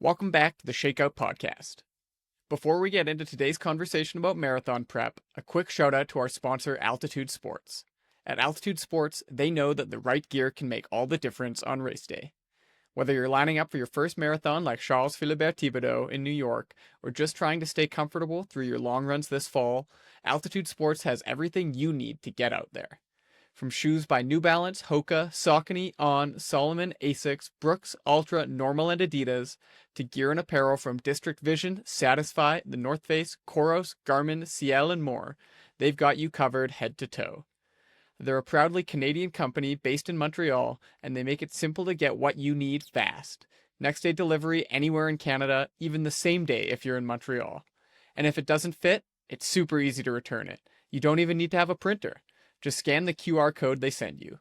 Welcome back to the Shakeout Podcast. Before we get into today's conversation about marathon prep, a quick shout out to our sponsor, Altitude Sports. At Altitude Sports, they know that the right gear can make all the difference on race day. Whether you're lining up for your first marathon like Charles Philibert-Thiboutot in New York, or just trying to stay comfortable through your long runs this fall, Altitude Sports has everything you need to get out there. From shoes by New Balance, Hoka, Saucony, On, Solomon, Asics, Brooks, Ultra, Normal, and Adidas, to gear and apparel from District Vision, Satisfy, The North Face, Koros, Garmin, Ciel, and more, they've got you covered head to toe. They're a proudly Canadian company based in Montreal, and they make it simple to get what you need fast. Next day delivery anywhere in Canada, even the same day if you're in Montreal. And if it doesn't fit, it's super easy to return it. You don't even need to have a printer. Just scan the QR code they send you.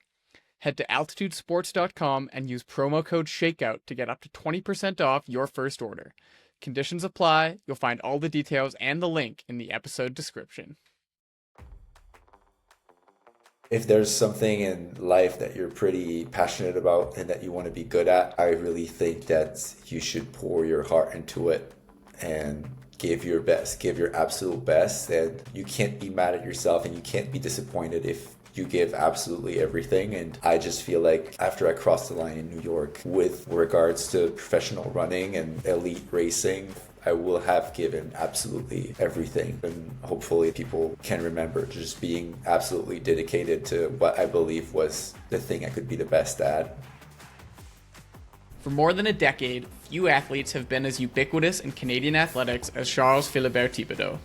Head to altitudesports.com and use promo code SHAKEOUT to get up to 20% off your first order. Conditions apply. You'll find all the details and the link in the episode description. If there's something in life that you're pretty passionate about and that you want to be good at, I really think that you should pour your heart into it and give your best, give your absolute best. And you can't be mad at yourself and you can't be disappointed if you give absolutely everything. And I just feel like after I crossed the line in New York with regards to professional running and elite racing, I will have given absolutely everything, and hopefully people can remember just being absolutely dedicated to what I believe was the thing I could be the best at. For more than a decade, few athletes have been as ubiquitous in Canadian athletics as Charles Philibert-Thiboutot.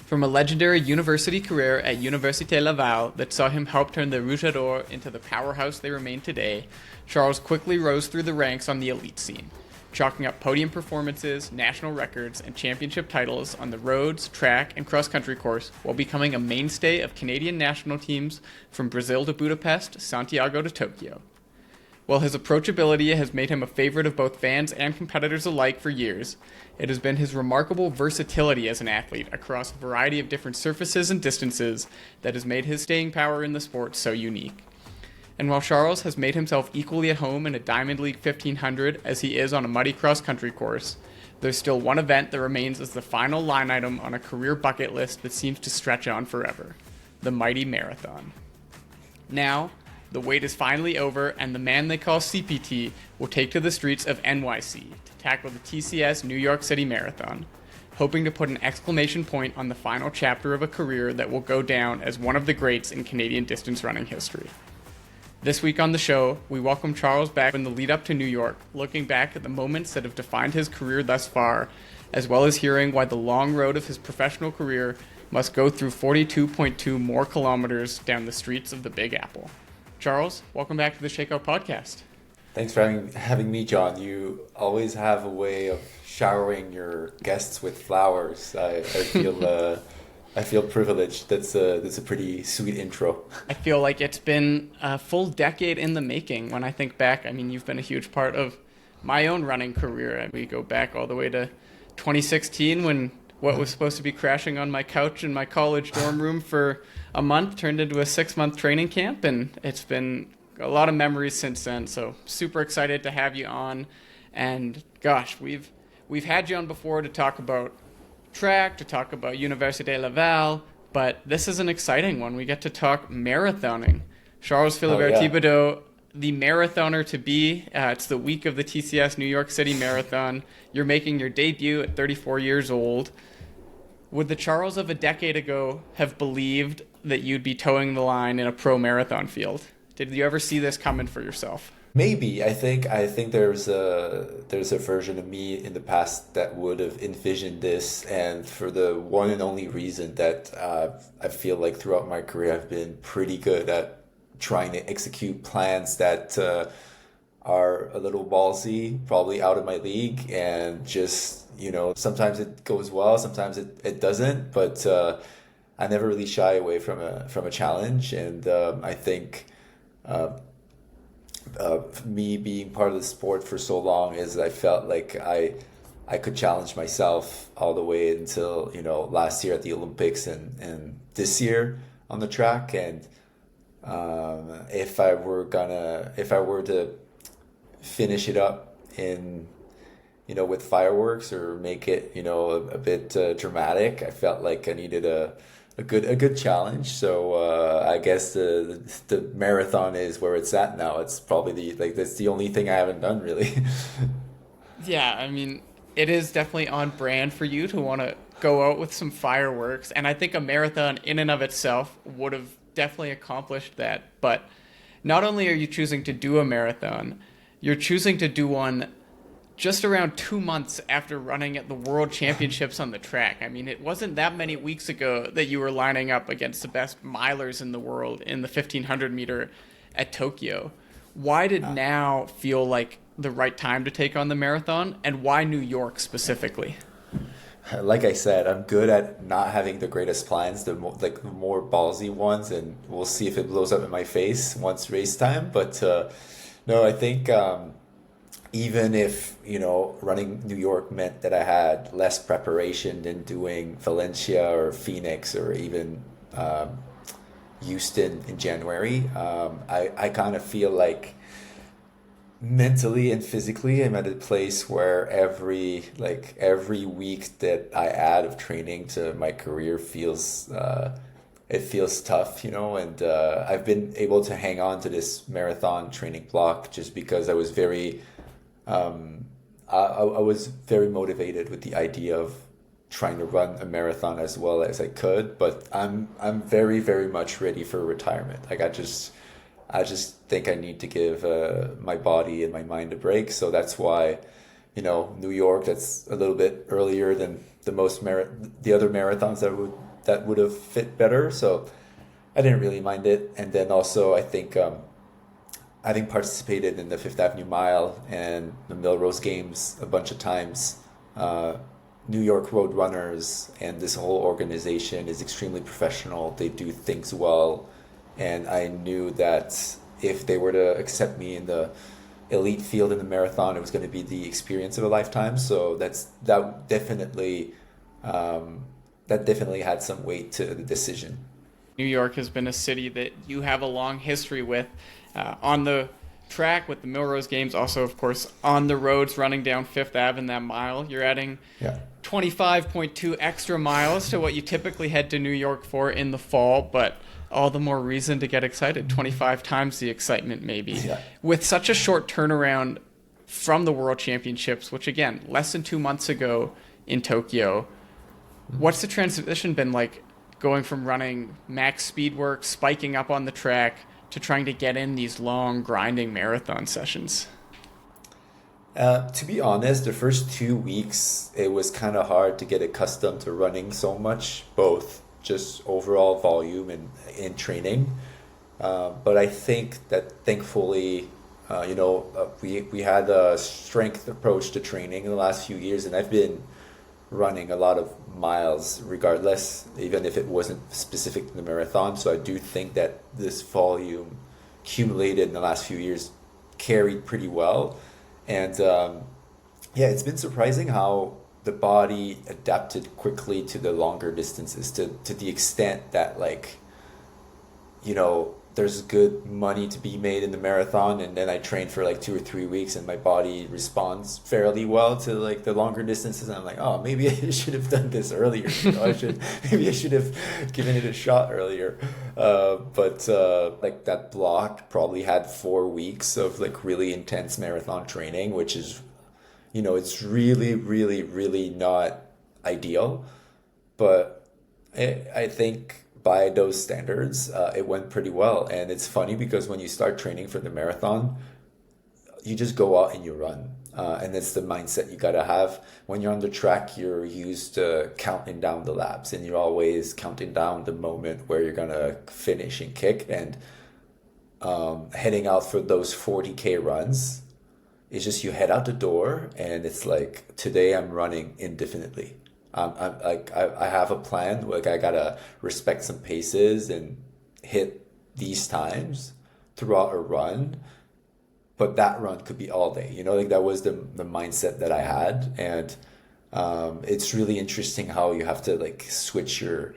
From a legendary university career at Université Laval that saw him help turn the Rouge into the powerhouse they remain today, Charles quickly rose through the ranks on the elite scene, chalking up podium performances, national records, and championship titles on the roads, track, and cross-country course while becoming a mainstay of Canadian national teams from Brazil to Budapest, Santiago to Tokyo. While his approachability has made him a favorite of both fans and competitors alike for years, it has been his remarkable versatility as an athlete across a variety of different surfaces and distances that has made his staying power in the sport so unique. And while Charles has made himself equally at home in a Diamond League 1500 as he is on a muddy cross-country course, there's still one event that remains as the final line item on a career bucket list that seems to stretch on forever: the mighty marathon. Now, the wait is finally over, and the man they call CPT will take to the streets of NYC to tackle the TCS New York City Marathon, hoping to put an exclamation point on the final chapter of a career that will go down as one of the greats in Canadian distance running history. This week on the show, we welcome Charles back in the lead up to New York, looking back at the moments that have defined his career thus far, as well as hearing why the long road of his professional career must go through 42.2 more kilometers down the streets of the Big Apple. Charles, welcome back to the Shakeout Podcast. Thanks for having me, John. You always have a way of showering your guests with flowers. I feel privileged. That's a pretty sweet intro. I feel like it's been a full decade in the making. When I think back, I mean, you've been a huge part of my own running career. We go back all the way to 2016 when what was supposed to be crashing on my couch in my college dorm room for a month turned into a 6-month training camp, and it's been a lot of memories since then. So super excited to have you on. And gosh, we've had you on before to talk about track, to talk about Université Laval, but this is an exciting one. We get to talk marathoning. Charles Philibert-Thiboutot, the marathoner to be. It's the week of the TCS New York City Marathon. You're making your debut at 34 years old. Would the Charles of a decade ago have believed that you'd be towing the line in a pro marathon field? Did you ever see this coming for yourself? Maybe. I think there's a version of me in the past that would have envisioned this, and for the one and only reason that I feel like throughout my career I've been pretty good at trying to execute plans that are a little ballsy, probably out of my league, and just, sometimes it goes well, sometimes it doesn't, but I never really shy away from a challenge, and I think me being part of the sport for so long is I felt like I could challenge myself all the way until last year at the Olympics and this year on the track, and if I were to finish it up in with fireworks or make it, a bit dramatic. I felt like I needed a good challenge. So I guess the marathon is where it's at now. It's probably that's the only thing I haven't done really. Yeah, I mean, it is definitely on brand for you to want to go out with some fireworks, and I think a marathon in and of itself would have definitely accomplished that. But not only are you choosing to do a marathon, you're choosing to do one just around 2 months after running at the World Championships on the track. I mean, it wasn't that many weeks ago that you were lining up against the best milers in the world in the 1500 meter at Tokyo. Why did now feel like the right time to take on the marathon, and why New York specifically? Like I said, I'm good at not having the greatest plans, the more ballsy ones, and we'll see if it blows up in my face once race time. But no, I think even if running New York meant that I had less preparation than doing Valencia or Phoenix or even Houston in January, I kind of feel like mentally and physically I'm at a place where every week that I add of training to my career feels it feels tough, and I've been able to hang on to this marathon training block just because I was very I was very motivated with the idea of trying to run a marathon as well as I could, but I'm very, very much ready for retirement. Like I just think I need to give my body and my mind a break. So that's why, New York, that's a little bit earlier than the other marathons that would have fit better. So I didn't really mind it. And then also I think having participated in the Fifth Avenue Mile and the Melrose Games a bunch of times, New York Road Runners and this whole organization is extremely professional. They do things well. And I knew that if they were to accept me in the elite field in the marathon, it was going to be the experience of a lifetime. So that definitely had some weight to the decision. New York has been a city that you have a long history with, on the track with the Melrose Games, also of course on the roads running down Fifth Ave in that mile. You're adding 25.2 extra miles to what you typically head to New York for in the fall, but all the more reason to get excited. 25 times the excitement maybe. Yeah. With such a short turnaround from the World Championships, which again, less than 2 months ago in Tokyo, what's the transition been like going from running max speed work, spiking up on the track, to trying to get in these long grinding marathon sessions? To be honest, the first 2 weeks, it was kind of hard to get accustomed to running so much, both just overall volume and in training. But I think that thankfully, we had a strength approach to training in the last few years, and I've been running a lot of miles regardless, even if it wasn't specific to the marathon. So I do think that this volume accumulated in the last few years carried pretty well. And it's been surprising how the body adapted quickly to the longer distances, to the extent that there's good money to be made in the marathon, and then I train for 2 or 3 weeks and my body responds fairly well to the longer distances, and I'm like, oh, maybe I should have done this earlier. Maybe I should have given it a shot earlier. But that block probably had 4 weeks of really intense marathon training, which is, it's really, really, really not ideal. But I think by those standards, it went pretty well. And it's funny because when you start training for the marathon, you just go out and you run. And it's the mindset you got to have. When you're on the track, you're used to counting down the laps, and you're always counting down the moment where you're going to finish and kick. And heading out for those 40K runs, it's just you head out the door and it's like, today I'm running indefinitely. I have a plan. I gotta respect some paces and hit these times throughout a run, but that run could be all day. That was the mindset that I had, and it's really interesting how you have to switch your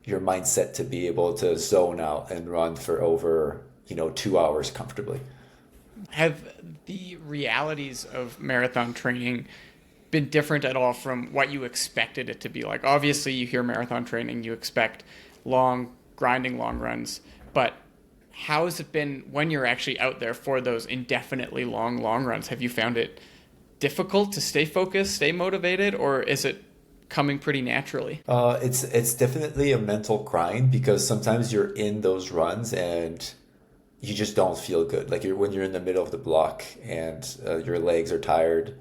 mindset to be able to zone out and run for over 2 hours comfortably. Have the realities of marathon training been different at all from what you expected it to be like? Obviously, you hear marathon training, you expect grinding long runs, but how has it been when you're actually out there for those indefinitely long runs? Have you found it difficult to stay focused, stay motivated, or is it coming pretty naturally? It's definitely a mental grind because sometimes you're in those runs and you just don't feel good. Like when you're in the middle of the block and your legs are tired,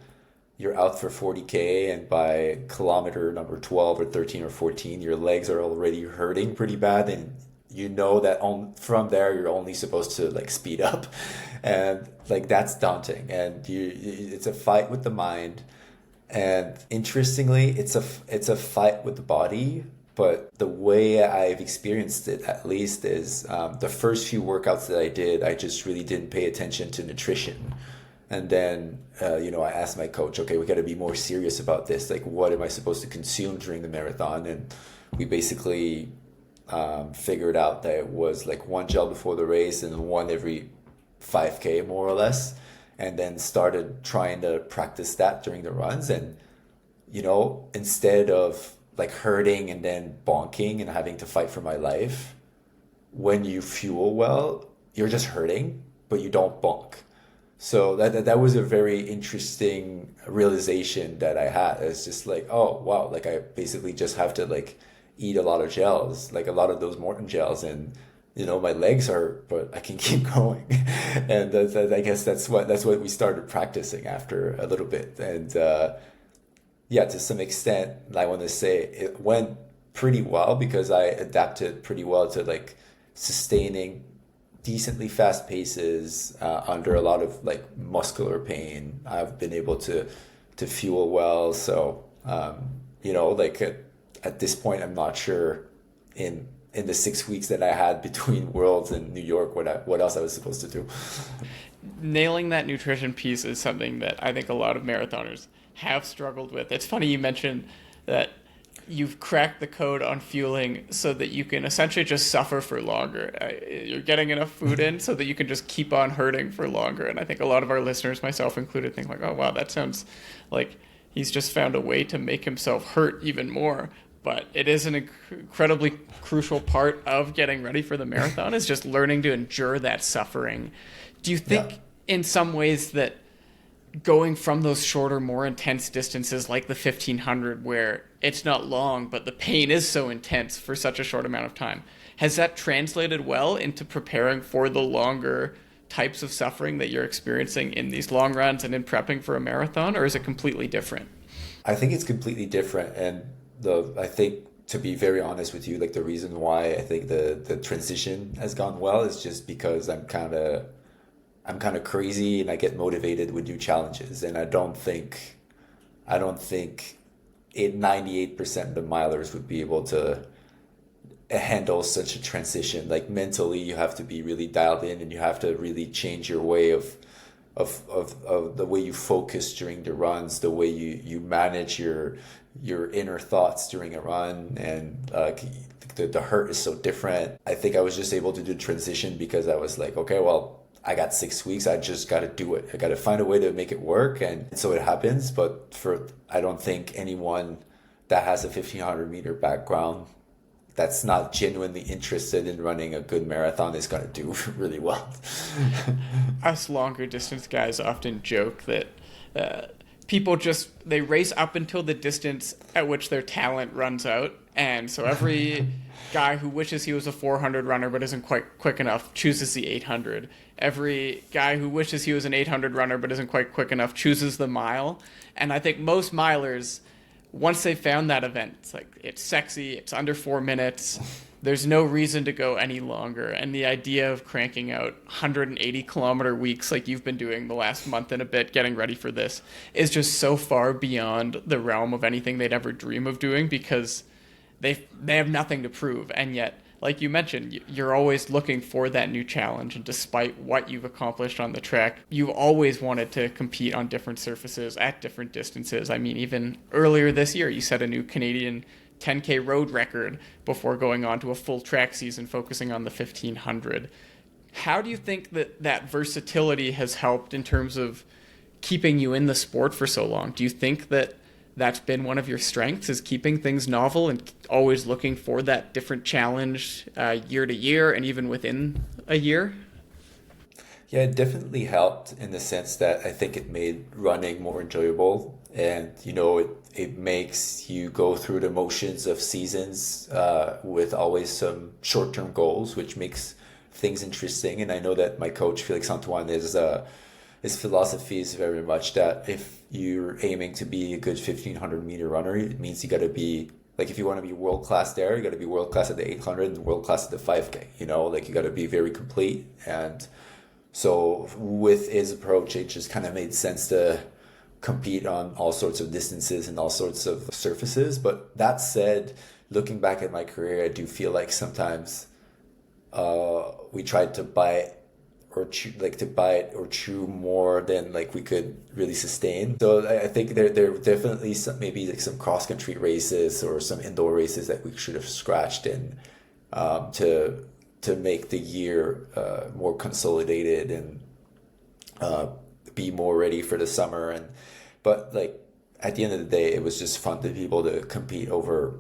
you're out for 40K, and by kilometer number 12 or 13 or 14, your legs are already hurting pretty bad, and you know that from there you're only supposed to like speed up, and like that's daunting, and it's a fight with the mind. And interestingly, it's a fight with the body. But the way I've experienced it, at least, is the first few workouts that I did, I just really didn't pay attention to nutrition. And then, I asked my coach, okay, we got to be more serious about this. Like, what am I supposed to consume during the marathon? And we basically figured out that it was like one gel before the race and one every 5K, more or less. And then started trying to practice that during the runs. And, instead of like hurting and then bonking and having to fight for my life, when you fuel well, you're just hurting, but you don't bonk. So that was a very interesting realization that I had. It's just like, oh, wow, like I basically just have to like eat a lot of gels, like a lot of those Morton gels, and my legs hurt, but I can keep going. And I guess that's what we started practicing after a little bit. And to some extent, I want to say it went pretty well because I adapted pretty well to like sustaining decently fast paces under a lot of like muscular pain. I've been able to fuel well. So, like at this point, I'm not sure in the 6 weeks that I had between Worlds and New York, what else I was supposed to do. Nailing that nutrition piece is something that I think a lot of marathoners have struggled with. It's funny you mentioned that you've cracked the code on fueling so that you can essentially just suffer for longer. You're getting enough food in so that you can just keep on hurting for longer. And I think a lot of our listeners, myself included, think like, oh, wow, that sounds like he's just found a way to make himself hurt even more. But it is an incredibly crucial part of getting ready for the marathon, is just learning to endure that suffering. Do you think in some ways that going from those shorter, more intense distances like the 1500, where it's not long, but the pain is so intense for such a short amount of time, has that translated well into preparing for the longer types of suffering that you're experiencing in these long runs and in prepping for a marathon, or is it completely different? I think it's completely different. And I think, to be very honest with you, like the reason why I think the transition has gone well is just because I'm kind of crazy and I get motivated with new challenges. And I don't think 98% of the milers would be able to handle such a transition. Like mentally, you have to be really dialed in, and you have to really change your way of the way you focus during the runs, the way you manage your inner thoughts during a run, and the hurt is so different. I think I was just able to do transition because I was like, okay, well, I got 6 weeks. I just got to do it. I got to find a way to make it work. And so it happens. But I don't think anyone that has a 1500 meter background that's not genuinely interested in running a good marathon is going to do really well. Us longer distance guys often joke that people they race up until the distance at which their talent runs out. And so every guy who wishes he was a 400 runner but isn't quite quick enough chooses the 800. Every guy who wishes he was an 800 runner but isn't quite quick enough chooses the mile. And I think most milers, once they've found that event, it's like, it's sexy, it's under 4 minutes, there's no reason to go any longer. And the idea of cranking out 180 kilometer weeks like you've been doing the last month and a bit getting ready for this is just so far beyond the realm of anything they'd ever dream of doing, because they have nothing to prove. And yet, like you mentioned, you're always looking for that new challenge. And despite what you've accomplished on the track, you've always wanted to compete on different surfaces at different distances. I mean, even earlier this year, you set a new Canadian 10K road record before going on to a full track season focusing on the 1500. How do you think that versatility has helped in terms of keeping you in the sport for so long? Do you think that that's been one of your strengths, is keeping things novel and always looking for that different challenge year to year and even within a year? Yeah, it definitely helped in the sense that I think it made running more enjoyable. And, it makes you go through the motions of seasons with always some short-term goals, which makes things interesting. And I know that my coach, Felix Antoine, his philosophy is very much that if you're aiming to be a good 1,500 meter runner, it means you got to be, like, if you want to be world class there, you got to be world class at the 800 and world class at the 5K, like you got to be very complete. And so with his approach, it just kind of made sense to compete on all sorts of distances and all sorts of surfaces. But that said, looking back at my career, I do feel like sometimes we tried to bite or chew more than like we could really sustain. So I think there are definitely maybe like some cross country races or some indoor races that we should have scratched in to make the year more consolidated and be more ready for the summer. But like at the end of the day, it was just fun to be able to compete over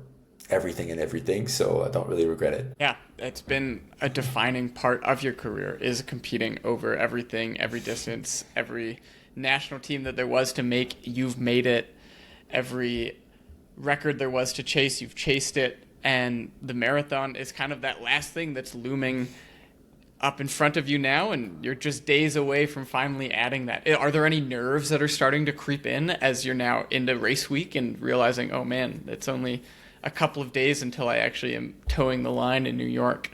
everything. So I don't really regret it. Yeah, it's been a defining part of your career, is competing over everything, every distance, every national team that there was to make, you've made it. Every record there was to chase, you've chased it. And the marathon is kind of that last thing that's looming up in front of you now, and you're just days away from finally adding that. Are there any nerves that are starting to creep in as you're now into race week and realizing, oh man, it's only a couple of days until I actually am towing the line in New York?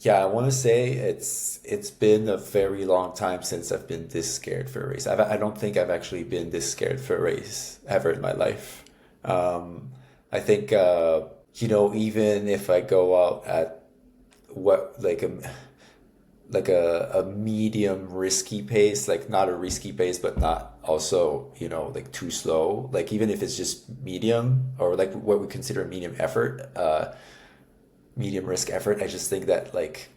Yeah, I want to say it's been a very long time since I've been this scared for a race. I don't think I've actually been this scared for a race ever in my life. I think even if I go out at a medium risky pace, like not a risky pace, but not also, like too slow. Like even if it's just medium or like what we consider medium risk effort, I just think that like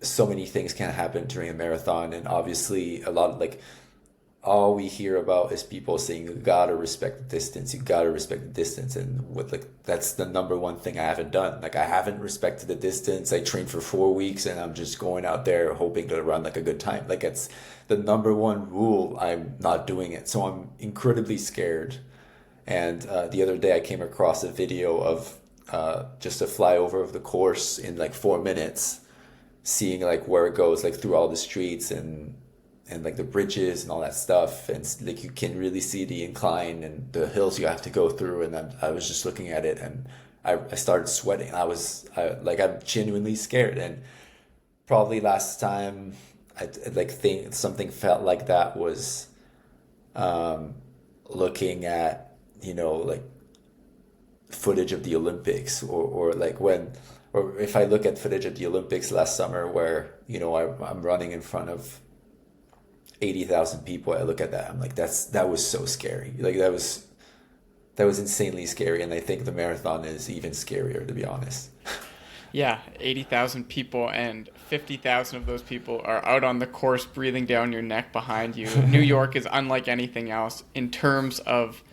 so many things can happen during a marathon. And obviously a lot of like, all we hear about is people saying, you gotta respect the distance, and with like that's the number one thing I haven't done. Like I haven't respected the distance. I trained for 4 weeks and I'm just going out there hoping to run like a good time. Like it's the number one rule. I'm not doing it, so I'm incredibly scared. And the other day I came across a video of just a flyover of the course in like 4 minutes, seeing like where it goes, like through all the streets and like the bridges and all that stuff, and like you can really see the incline and the hills you have to go through. And I was just looking at it and I started sweating. I'm genuinely scared. And probably last time I like think something felt like that was looking at like footage of the Olympics, or if I look at footage of the Olympics last summer where I'm running in front of 80,000 people. I look at that, I'm like, that was so scary. Like that was insanely scary. And I think the marathon is even scarier, to be honest. Yeah, 80,000 people, and 50,000 of those people are out on the course breathing down your neck behind you. New York is unlike anything else in terms of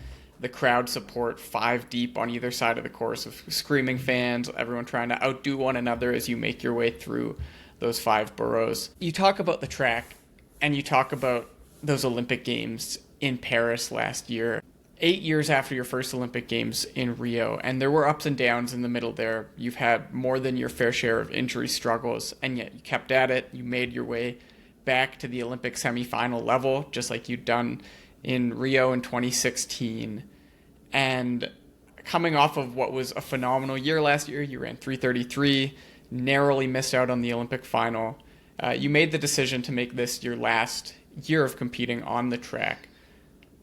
the crowd support, 5 deep on either side of the course of screaming fans, everyone trying to outdo one another as you make your way through those 5 boroughs. You talk about the track, and you talk about those Olympic Games in Paris last year, 8 years after your first Olympic Games in Rio, and there were ups and downs in the middle there. You've had more than your fair share of injury struggles, and yet you kept at it. You made your way back to the Olympic semifinal level, just like you'd done in Rio in 2016. And coming off of what was a phenomenal year last year, you ran 3:33, narrowly missed out on the Olympic final. You made the decision to make this your last year of competing on the track.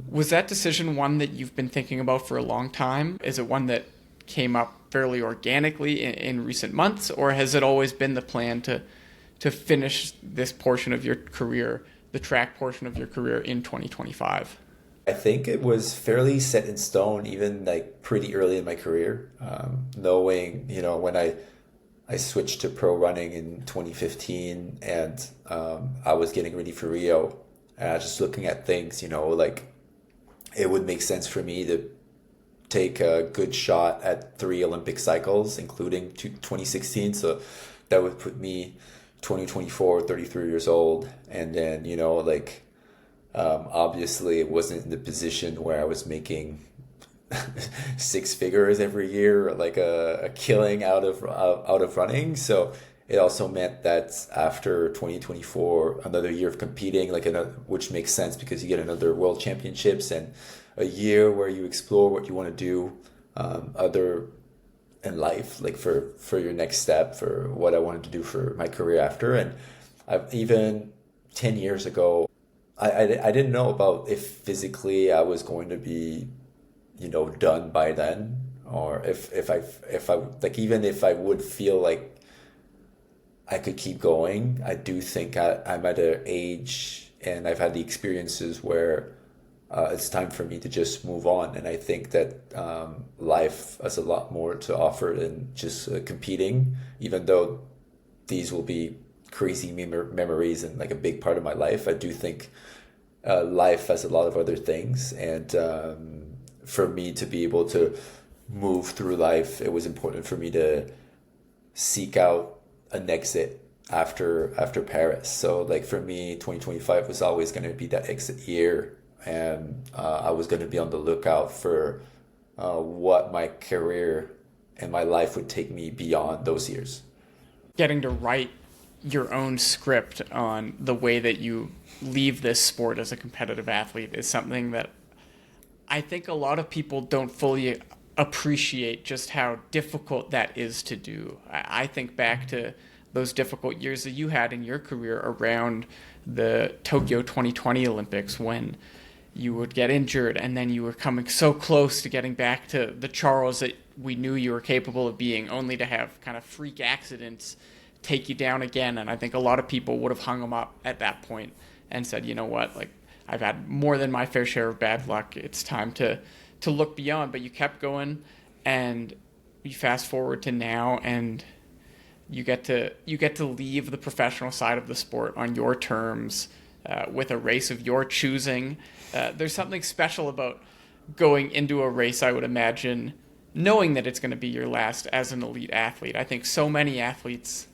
Was that decision one that you've been thinking about for a long time? Is it one that came up fairly organically in recent months, or has it always been the plan to finish this portion of your career, the track portion of your career, in 2025? I think it was fairly set in stone, even like pretty early in my career, knowing, when I switched to pro running in 2015, and I was getting ready for Rio, and I was just looking at things, like it would make sense for me to take a good shot at 3 Olympic cycles, including 2016. So that would put me 2024, 33 years old. And then, obviously it wasn't in the position where I was making six figures every year, like a killing out of running. So it also meant that after 2024, another year of competing, which makes sense because you get another world championships and a year where you explore what you want to do, other in life, like for your next step, for what I wanted to do for my career after. And I've even 10 years ago, I didn't know about if physically I was going to be, done by then, or if I like, even if I would feel like I could keep going. I do think I'm at an age and I've had the experiences where it's time for me to just move on. And I think that life has a lot more to offer than just competing, even though these will be crazy memories and like a big part of my life. I do think life has a lot of other things. And for me to be able to move through life, it was important for me to seek out an exit after Paris. So like for me, 2025 was always going to be that exit year, and I was going to be on the lookout for what my career and my life would take me beyond those years. Getting to write your own script on the way that you leave this sport as a competitive athlete is something that I think a lot of people don't fully appreciate just how difficult that is to do. I think back to those difficult years that you had in your career around the Tokyo 2020 Olympics when you would get injured and then you were coming so close to getting back to the Charles that we knew you were capable of being, only to have kind of freak accidents take you down again. And I think a lot of people would have hung them up at that point and said, you know what, like I've had more than my fair share of bad luck. It's time to look beyond. But you kept going, and you fast forward to now, and you get to leave the professional side of the sport on your terms, with a race of your choosing. There's something special about going into a race, I would imagine, knowing that it's going to be your last as an elite athlete. I think so many athletes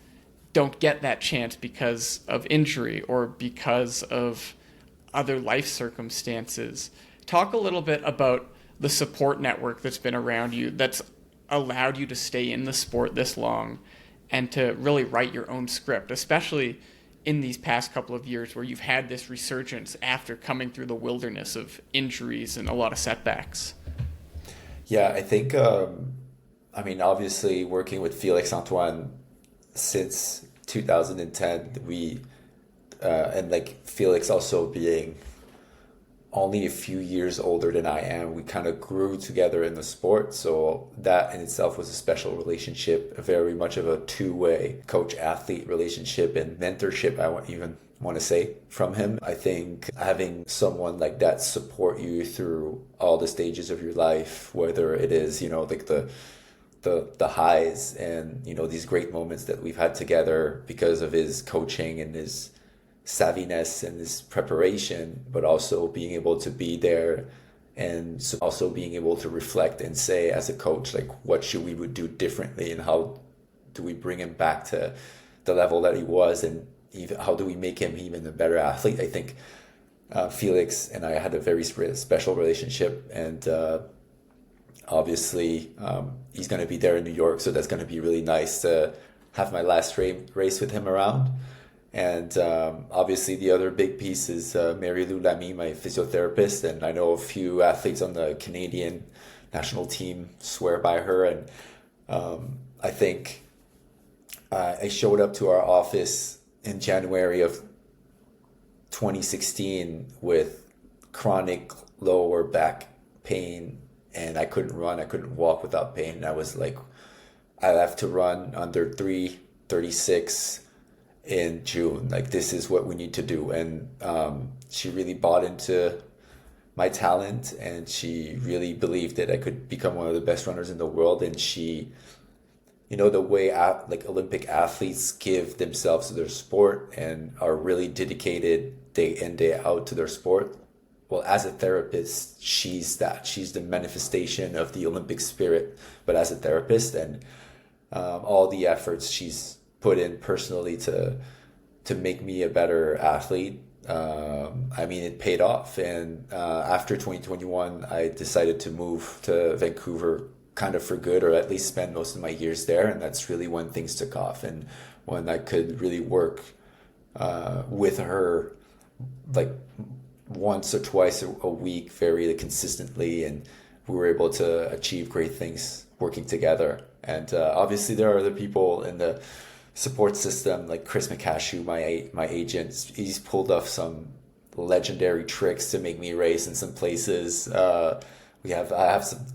don't get that chance because of injury or because of other life circumstances. Talk a little bit about the support network that's been around you, that's allowed you to stay in the sport this long and to really write your own script, especially in these past couple of years where you've had this resurgence after coming through the wilderness of injuries and a lot of setbacks. Yeah, I think, obviously working with Felix Antoine since 2010, and like Felix also being only a few years older than I am, we kind of grew together in the sport. So that in itself was a special relationship, very much of a two-way coach-athlete relationship and mentorship, I want to say, from him. I think having someone like that support you through all the stages of your life, whether it is, like the highs and, these great moments that we've had together because of his coaching and his savviness and his preparation, but also being able to be there and also being able to reflect and say as a coach, like, what should we would do differently and how do we bring him back to the level that he was, and even how do we make him even a better athlete. I think Felix and I had a very special relationship, and obviously he's going to be there in New York, so that's going to be really nice to have my last race with him around. And obviously the other big piece is Mary Lou Lamy, my physiotherapist, and I know a few athletes on the Canadian national team swear by her. And I think I showed up to our office in January of 2016 with chronic lower back pain, and I couldn't run, I couldn't walk without pain. And I was like, I have to run under 3:36 in June. Like, this is what we need to do. And she really bought into my talent, and she really believed that I could become one of the best runners in the world. And she, the way like Olympic athletes give themselves to their sport and are really dedicated day in, day out to their sport, well, as a therapist, she's that. She's the manifestation of the Olympic spirit, but as a therapist, and all the efforts she's put in personally to make me a better athlete. I mean, it paid off. And after 2021, I decided to move to Vancouver kind of for good, or at least spend most of my years there. And that's really when things took off, and when I could really work with her like once or twice a week very consistently, and we were able to achieve great things working together. And obviously there are other people in the support system, like Chris McCashew, my agent. He's pulled off some legendary tricks to make me race in some places. I have some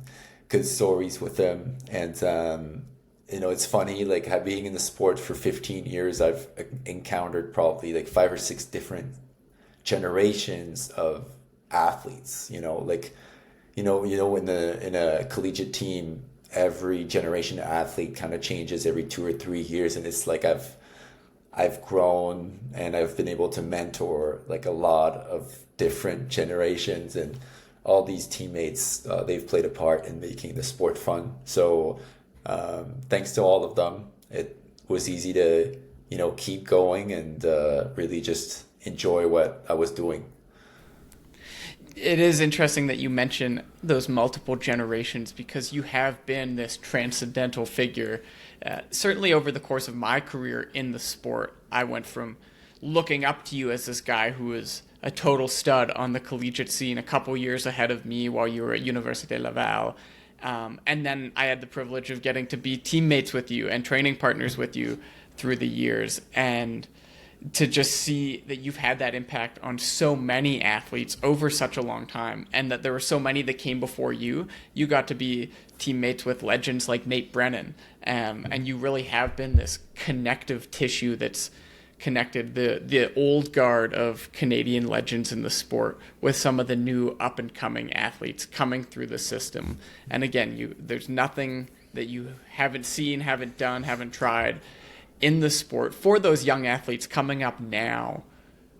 good stories with him. And it's funny, like being in the sport for 15 years, I've encountered probably like 5 or 6 different generations of athletes. In a collegiate team, every generation of athlete kind of changes every 2 or 3 years, and it's like I've grown, and I've been able to mentor like a lot of different generations, and all these teammates, they've played a part in making the sport fun. So thanks to all of them, it was easy to keep going and really just enjoy what I was doing. It is interesting that you mention those multiple generations, because you have been this transcendental figure. Certainly over the course of my career in the sport, I went from looking up to you as this guy who was a total stud on the collegiate scene, a couple years ahead of me while you were at Université Laval. And then I had the privilege of getting to be teammates with you and training partners with you through the years. And to just see that you've had that impact on so many athletes over such a long time, and that there were so many that came before you. You got to be teammates with legends like Nate Brennan, and you really have been this connective tissue that's connected the old guard of Canadian legends in the sport with some of the new up-and-coming athletes coming through the system. And again, there's nothing that you haven't seen, haven't done, haven't tried in the sport for those young athletes coming up now,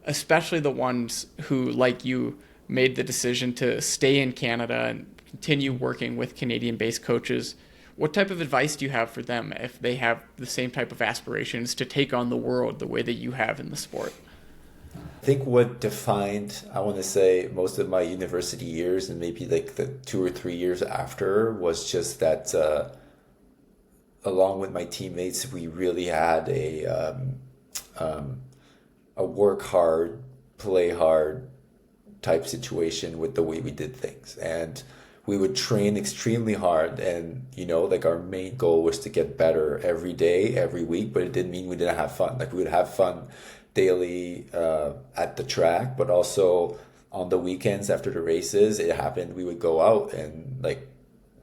especially the ones who, like you, made the decision to stay in Canada and continue working with Canadian-based coaches. What type of advice do you have for them if they have the same type of aspirations to take on the world the way that you have in the sport? I think what defined, I want to say, most of my university years, and maybe like the 2 or 3 years after, was just that along with my teammates, we really had a work hard, play hard type situation with the way we did things. And we would train extremely hard, and like our main goal was to get better every day, every week, but it didn't mean we didn't have fun. Like, we would have fun daily at the track, but also on the weekends after the races, it happened we would go out and like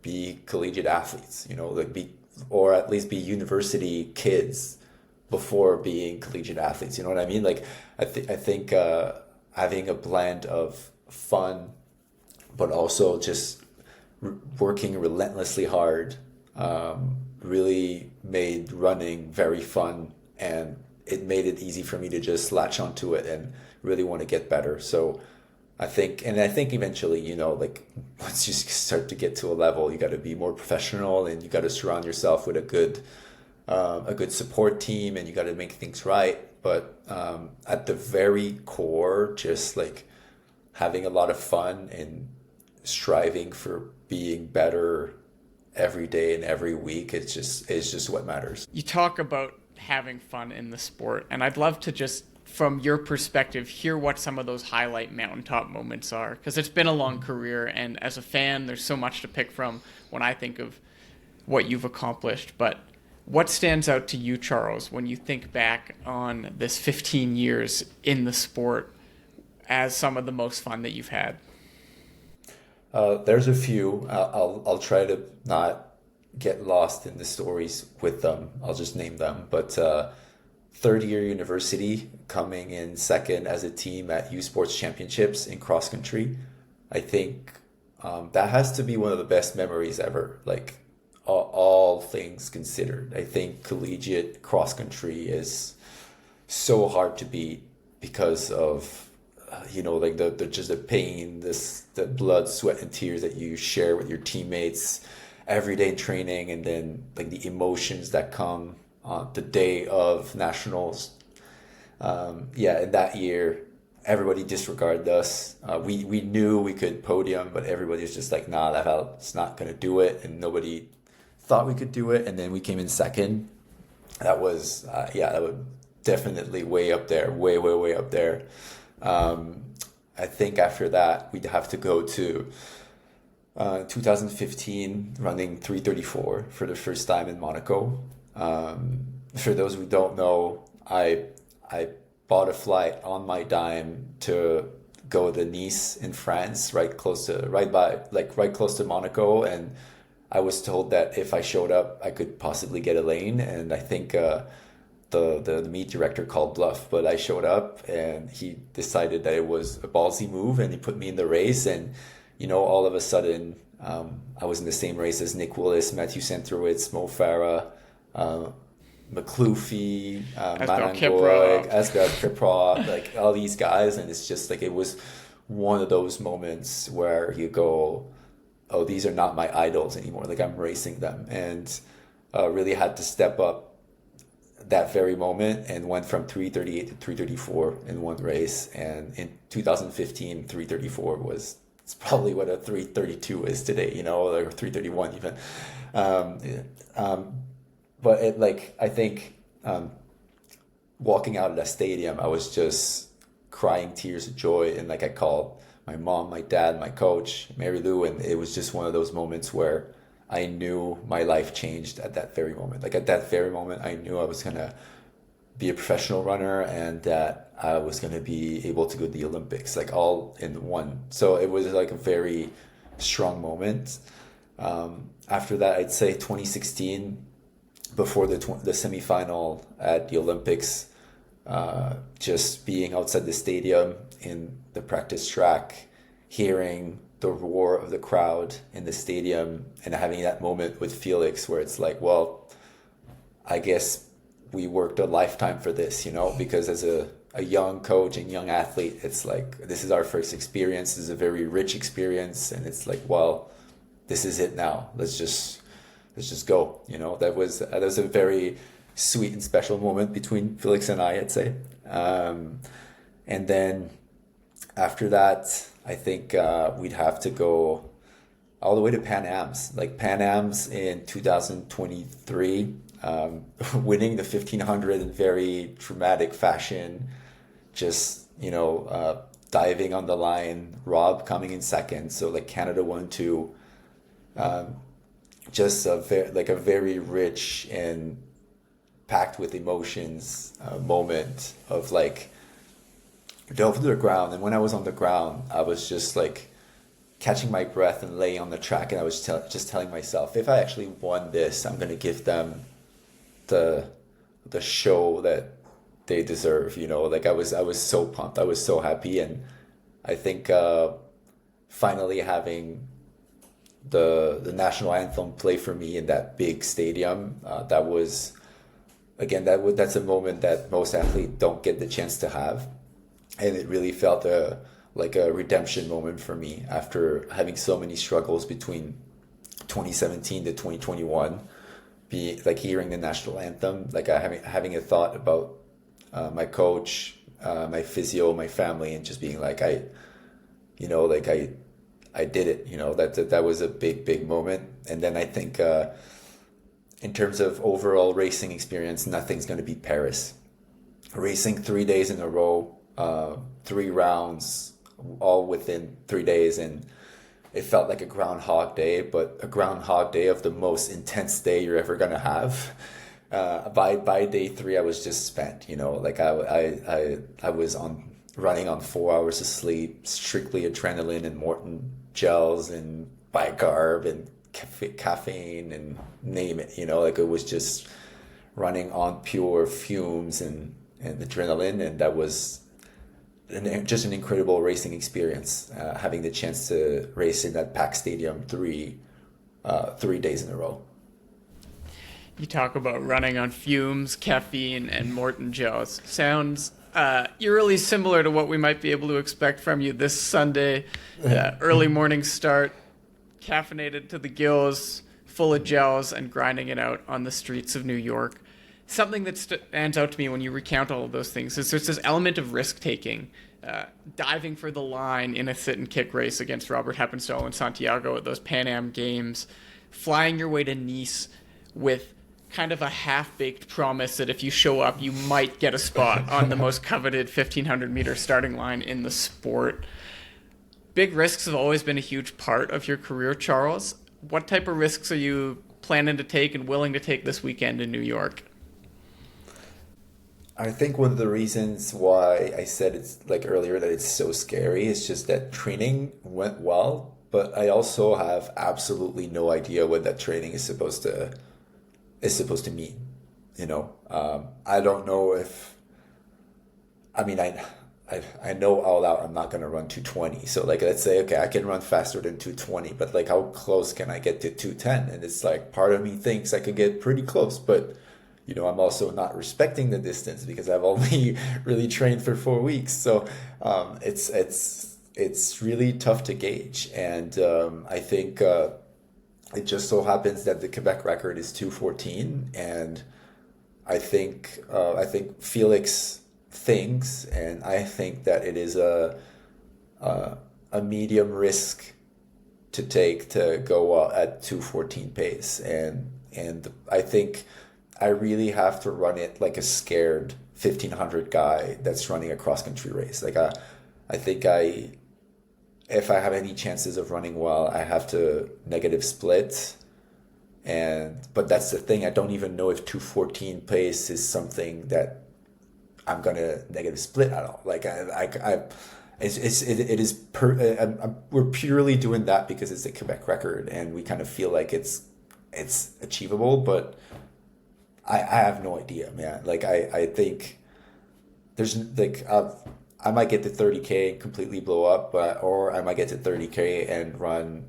be collegiate athletes, or at least be university kids before being collegiate athletes. You know what I mean? Like, I think having a blend of fun, but also just working relentlessly hard, really made running very fun, and it made it easy for me to just latch onto it and really want to get better. So I think eventually, like, once you start to get to a level, you got to be more professional, and you got to surround yourself with a good support team, and you got to make things right. But at the very core, just like having a lot of fun and striving for being better every day and every week, it's just what matters. You talk about having fun in the sport, and I'd love to just, from your perspective, hear what some of those highlight mountaintop moments are, because it's been a long career, and as a fan, there's so much to pick from when I think of what you've accomplished. But what stands out to you, Charles, when you think back on this 15 years in the sport as some of the most fun that you've had? There's a few. I'll try to not get lost in the stories with them. I'll just name them. But third year university, coming in second as a team at U Sports Championships in cross country, I think that has to be one of the best memories ever. Like, all things considered, I think collegiate cross country is so hard to beat because of like the just the pain, the blood, sweat, and tears that you share with your teammates every day in training, and then like the emotions that come on the day of nationals. And that year, everybody disregarded us. We knew we could podium, but everybody was just like, nah, that's not gonna do it, and nobody thought we could do it. And then we came in second. That was that was definitely way up there, way up there. I think after that we'd have to go to 2015, running 334 for the first time in Monaco. For those who don't know, I bought a flight on my dime to go to Nice in France, right close to Monaco, and I was told that if I showed up, I could possibly get a lane, and I think the meet director called bluff, but I showed up, and he decided that it was a ballsy move, and he put me in the race, and all of a sudden, I was in the same race as Nick Willis, Matthew Centrowitz, Mo Farah, McLuffy, Manangoy, Asgard Kiprop, like all these guys, and it's just like it was one of those moments where you go, oh, these are not my idols anymore. Like I'm racing them, and really had to step up that very moment and went from 338 to 334 in one race. And in 2015, 334 was it's probably what a 332 is today, or 331 even. But I think walking out of that stadium, I was just crying tears of joy, and I called my mom, my dad, my coach, Mary Lou, and it was just one of those moments where I knew my life changed at that very moment. Like at that very moment, I knew I was gonna be a professional runner and that I was gonna be able to go to the Olympics, like all in one. So it was like a very strong moment. After that, I'd say 2016, before the semifinal at the Olympics, just being outside the stadium in the practice track, hearing the roar of the crowd in the stadium, and having that moment with Felix where it's like, well, I guess we worked a lifetime for this, because as a young coach and young athlete, it's like, this is our first experience. This is a very rich experience. And it's like, well, this is it now. Let's just go. That was a very sweet and special moment between Felix and I'd say. And then after that, I think we'd have to go all the way to Pan Am's. Like Pan Am's in 2023, winning the 1500 in very dramatic fashion, just, diving on the line, Rob coming in second. So like Canada 1-2, just a very rich and packed with emotions moment of dove to the ground. And when I was on the ground, I was just catching my breath and laying on the track, and I was just telling myself, if I actually won this, I'm going to give them the show that they deserve. I was so pumped, I was so happy. And I think finally having the national anthem play for me in that big stadium, that was, again, that's a moment that most athletes don't get the chance to have. And it really felt like a redemption moment for me after having so many struggles between 2017 to 2021. Hearing the national anthem, having a thought about my coach, my physio, my family, and just being like, I did it. That was a big moment. And then I think in terms of overall racing experience, nothing's going to beat Paris. Racing 3 days in a row, 3 rounds, all within 3 days, and it felt like a Groundhog Day, but a Groundhog Day of the most intense day you're ever gonna have. By day 3, I was just spent. I was running on 4 hours of sleep, strictly adrenaline and Morton gels and bicarb and caffeine and name it. It was just running on pure fumes and adrenaline, and that was just an incredible racing experience, having the chance to race in that packed stadium 3 days in a row. You talk about running on fumes, caffeine, and Morton gels. Sounds eerily similar to what we might be able to expect from you this Sunday. Early morning start, caffeinated to the gills, full of gels, and grinding it out on the streets of New York. Something that stands out to me when you recount all of those things is there's this element of risk-taking. Diving for the line in a sit-and-kick race against Robert Heppenstall in Santiago at those Pan Am Games. Flying your way to Nice with kind of a half-baked promise that if you show up, you might get a spot on the most coveted 1,500-meter starting line in the sport. Big risks have always been a huge part of your career, Charles. What type of risks are you planning to take and willing to take this weekend in New York? I think one of the reasons why I said it's like earlier that it's so scary is just that training went well, but I also have absolutely no idea what that training is supposed to mean. I don't know if. I mean, I know all out I'm not gonna run 220. So like, let's say okay, I can run faster than 220, but like, how close can I get to 210? And it's like part of me thinks I could get pretty close, but. I'm also not respecting the distance because I've only really trained for 4 weeks. So it's really tough to gauge. And I think it just so happens that the Quebec record is 2:14, and I think Felix thinks, and I think that it is a medium risk to take to go at 2:14 pace, and I think. I really have to run it like a scared 1,500 guy that's running a cross-country race. Like I think if I have any chances of running well, I have to negative split. But that's the thing. I don't even know if 2:14 pace is something that I'm gonna negative split at all. Like we're purely doing that because it's a Quebec record and we kind of feel like it's achievable, but. I have no idea, man. Like, I think there's, like, I might get to 30K and completely blow up, or I might get to 30K and run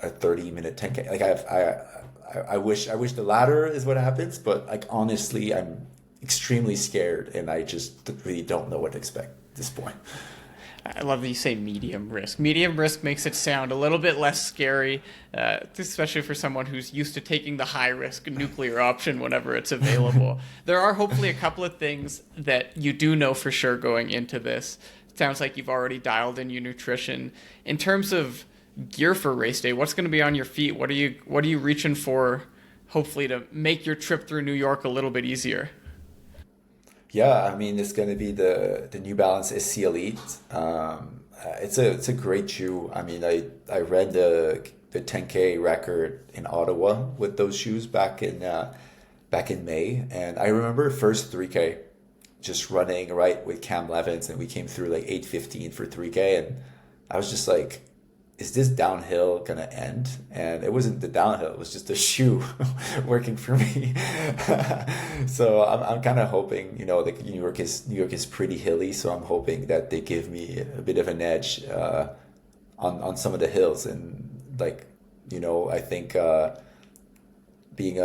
a 30-minute 10K. Like, I wish the latter is what happens, but, like, honestly, I'm extremely scared, and I just really don't know what to expect at this point. I love that you say medium risk. Medium risk makes it sound a little bit less scary, especially for someone who's used to taking the high risk nuclear option whenever it's available. There are hopefully a couple of things that you do know for sure going into this. It sounds like you've already dialed in your nutrition. In terms of gear for race day, what's going to be on your feet? What are you reaching for, hopefully, to make your trip through New York a little bit easier? Yeah, I mean, it's going to be the New Balance SC Elite. It's a great shoe. I mean, I read the 10K record in Ottawa with those shoes back in May, and I remember first 3K just running right with Cam Levins, and we came through like 8:15 for 3K, and I was just like, is this downhill gonna end? And it wasn't the downhill, it was just the shoe working for me. So I'm kind of hoping, like New York is pretty hilly, so I'm hoping that they give me a bit of an edge on some of the hills. And like, I think being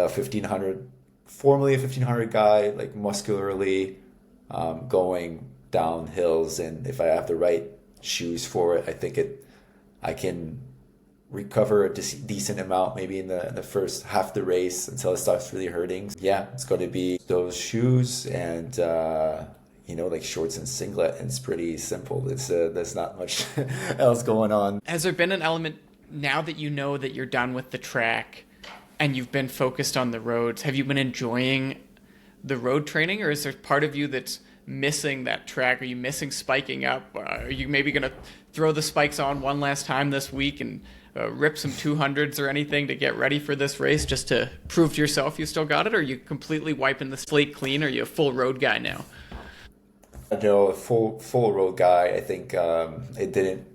formerly a 1,500 guy, like muscularly going down hills, and if I have the right shoes for it, I think I can recover a decent amount maybe in the first half the race until it starts really hurting. Yeah, it's going to be those shoes and like shorts and singlet, and it's pretty simple. There's not much else going on. Has there been an element now that you know that you're done with the track and you've been focused on the roads? Have you been enjoying the road training, or is there part of you that's missing that track? Are you missing spiking up? Are you maybe going to throw the spikes on one last time this week and rip some 200s or anything to get ready for this race just to prove to yourself you still got it? Or are you completely wiping the slate clean? Or are you a full road guy now? No, a full road guy. I think it didn't,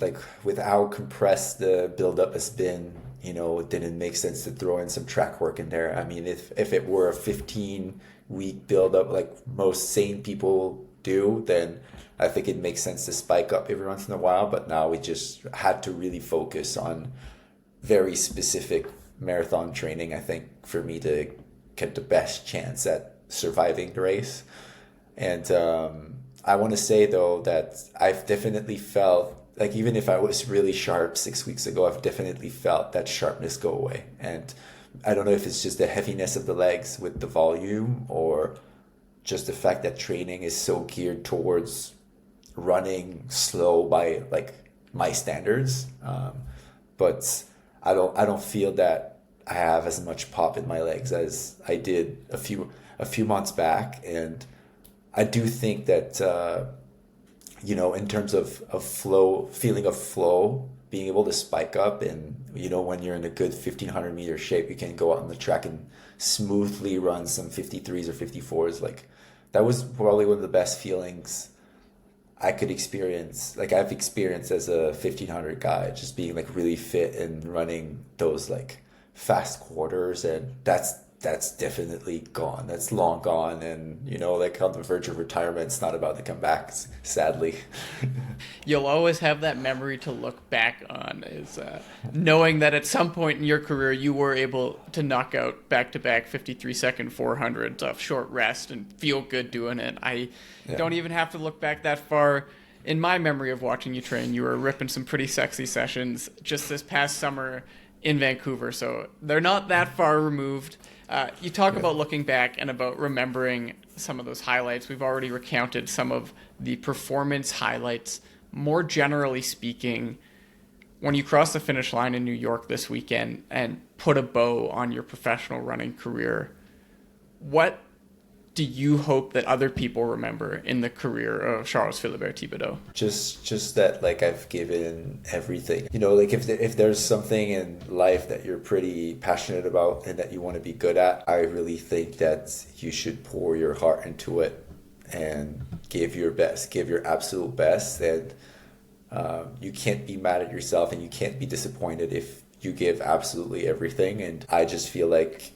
like, with how compressed the buildup has been, it didn't make sense to throw in some track work in there. I mean, if it were a 15-week buildup like most sane people do, then I think it makes sense to spike up every once in a while. But now we just had to really focus on very specific marathon training, I think, for me to get the best chance at surviving the race. And I want to say, though, that I've definitely felt, like, even if I was really sharp 6 weeks ago, I've definitely felt that sharpness go away. And I don't know if it's just the heaviness of the legs with the volume, or just the fact that training is so geared towards running slow by, like, my standards. But I don't feel that I have as much pop in my legs as I did a few months back. And I do think that in terms of flow, feeling of flow, being able to spike up, and when you're in a good 1500 meter shape, you can go out on the track and smoothly run some 53s or 54s. Like, that was probably one of the best feelings I could experience. Like, I've experienced as a 1500 guy, just being like really fit and running those like fast quarters, and that's definitely gone. That's long gone, and like on the verge of retirement. It's not about to come back, sadly. You'll always have that memory to look back on, is knowing that at some point in your career you were able to knock out back-to-back 53-second 400s off short rest and feel good doing it. I don't even have to look back that far. In my memory of watching you train, you were ripping some pretty sexy sessions just this past summer in Vancouver, so they're not that far removed. You talk about looking back and about remembering some of those highlights. We've already recounted some of the performance highlights. More generally speaking, when you cross the finish line in New York this weekend and put a bow on your professional running career, what do you hope that other people remember in the career of Charles Philibert-Thiboutot? Just that, like, I've given everything. Like, if there's something in life that you're pretty passionate about and that you want to be good at, I really think that you should pour your heart into it and give your best, give your absolute best. And you can't be mad at yourself, and you can't be disappointed if you give absolutely everything. And I just feel like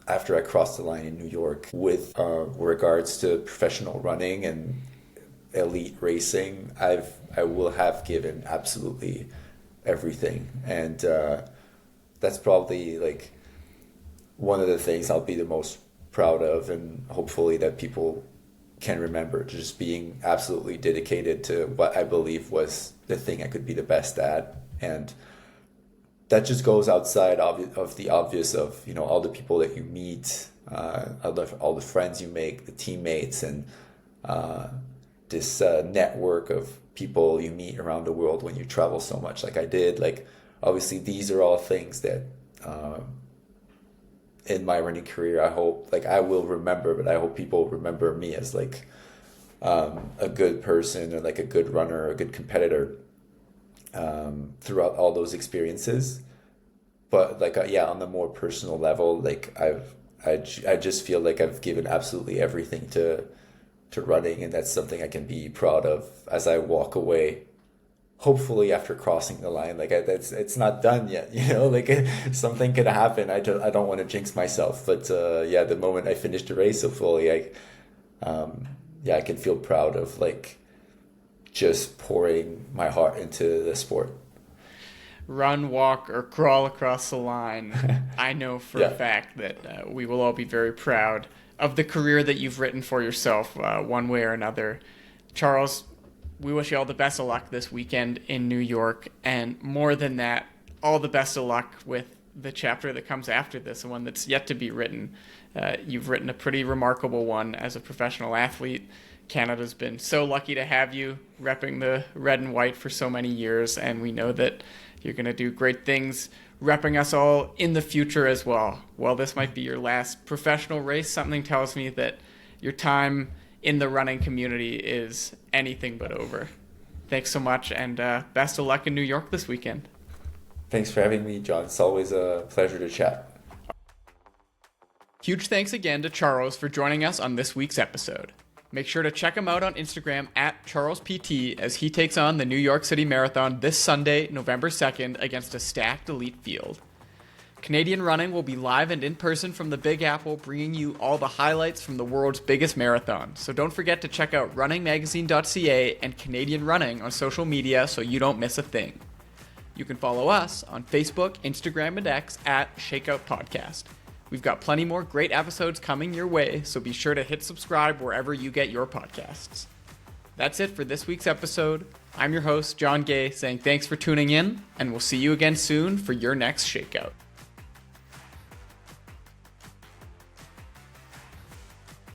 after I crossed the line in New York with regards to professional running and elite racing, I will have given absolutely everything. And that's probably like one of the things I'll be the most proud of, and hopefully that people can remember, just being absolutely dedicated to what I believe was the thing I could be the best at. And that just goes outside of the obvious of, all the people that you meet, all the friends you make, the teammates, and this network of people you meet around the world when you travel so much like I did. Like, obviously, these are all things that in my running career, I hope, like, I will remember, but I hope people remember me as like a good person, or like a good runner, or a good competitor, throughout all those experiences. But like on the more personal level, like I just feel like I've given absolutely everything to running, and that's something I can be proud of as I walk away, hopefully after crossing the line. Like, it's not done yet, like something could happen. I don't want to jinx myself, but the moment I finish the race, hopefully I can feel proud of like just pouring my heart into the sport. Run, walk, or crawl across the line. I know for a fact that we will all be very proud of the career that you've written for yourself, one way or another. Charles, we wish you all the best of luck this weekend in New York, and more than that, all the best of luck with the chapter that comes after this, the one that's yet to be written. You've written a pretty remarkable one as a professional athlete. Canada's been so lucky to have you repping the red and white for so many years, and we know that you're going to do great things repping us all in the future as well. While this might be your last professional race, something tells me that your time in the running community is anything but over. Thanks so much, and best of luck in New York this weekend. Thanks for having me, John. It's always a pleasure to chat. Huge thanks again to Charles for joining us on this week's episode. Make sure to check him out on Instagram at CharlesPT as he takes on the New York City Marathon this Sunday, November 2nd, against a stacked elite field. Canadian Running will be live and in person from the Big Apple, bringing you all the highlights from the world's biggest marathon. So don't forget to check out runningmagazine.ca and Canadian Running on social media so you don't miss a thing. You can follow us on Facebook, Instagram, and X at Shakeout Podcast. We've got plenty more great episodes coming your way, so be sure to hit subscribe wherever you get your podcasts. That's it for this week's episode. I'm your host, John Gay, saying thanks for tuning in, and we'll see you again soon for your next Shakeout.